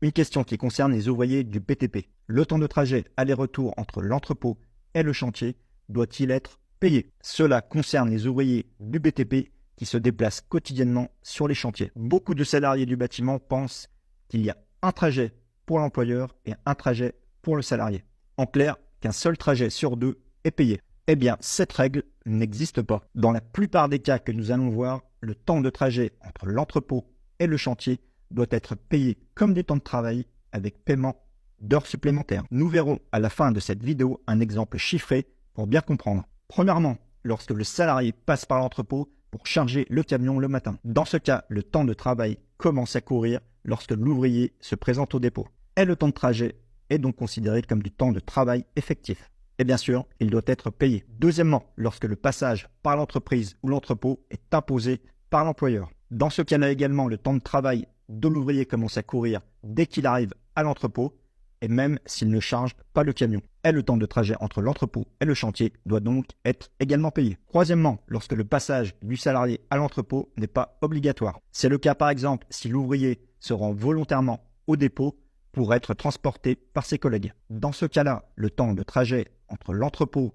Une question qui concerne les ouvriers du BTP. Le temps de trajet aller-retour entre l'entrepôt et le chantier doit-il être payé? Cela concerne les ouvriers du BTP qui se déplacent quotidiennement sur les chantiers. Beaucoup de salariés du bâtiment pensent qu'il y a un trajet pour l'employeur et un trajet pour le salarié. En clair, qu'un seul trajet sur deux est payé. Eh bien, cette règle n'existe pas. Dans la plupart des cas que nous allons voir, le temps de trajet entre l'entrepôt et le chantier doit être payé comme du temps de travail avec paiement d'heures supplémentaires. Nous verrons à la fin de cette vidéo un exemple chiffré pour bien comprendre. Premièrement, lorsque le salarié passe par l'entrepôt pour charger le camion le matin. Dans ce cas, le temps de travail commence à courir lorsque l'ouvrier se présente au dépôt. Et le temps de trajet est donc considéré comme du temps de travail effectif. Et bien sûr, il doit être payé. Deuxièmement, lorsque le passage par l'entreprise ou l'entrepôt est imposé par l'employeur. Dans ce cas-là également, le temps de travail de l'ouvrier commence à courir dès qu'il arrive à l'entrepôt et même s'il ne charge pas le camion. Et le temps de trajet entre l'entrepôt et le chantier doit donc être également payé. Troisièmement, lorsque le passage du salarié à l'entrepôt n'est pas obligatoire. C'est le cas par exemple si l'ouvrier se rend volontairement au dépôt pour être transporté par ses collègues. Dans ce cas-là, le temps de trajet entre l'entrepôt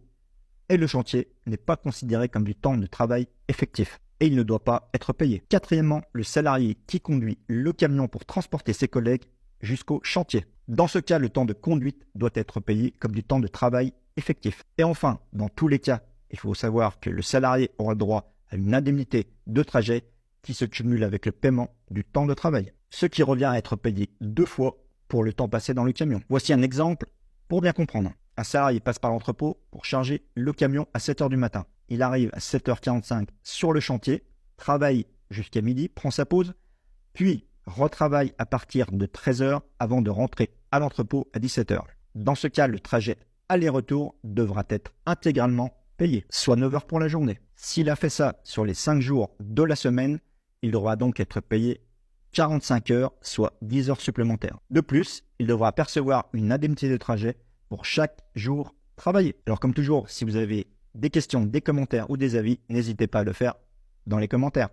et le chantier n'est pas considéré comme du temps de travail effectif et il ne doit pas être payé. Quatrièmement, le salarié qui conduit le camion pour transporter ses collègues jusqu'au chantier. Dans ce cas, le temps de conduite doit être payé comme du temps de travail effectif. Et enfin, dans tous les cas, il faut savoir que le salarié aura droit à une indemnité de trajet qui se cumule avec le paiement du temps de travail, ce qui revient à être payé 2 fois pour le temps passé dans le camion. Voici un exemple pour bien comprendre. Un salarié passe par l'entrepôt pour charger le camion à 7 h du matin. Il arrive à 7 h 45 sur le chantier, travaille jusqu'à midi, prend sa pause, puis retravaille à partir de 13 h avant de rentrer à l'entrepôt à 17 h. Dans ce cas, le trajet aller-retour devra être intégralement payé, soit 9 h pour la journée. S'il a fait ça sur les 5 jours de la semaine, il devra donc être payé 45 heures, soit 10 heures supplémentaires. De plus, il devra percevoir une indemnité de trajet pour chaque jour travaillé. Alors comme toujours, si vous avez des questions, des commentaires ou des avis, n'hésitez pas à le faire dans les commentaires.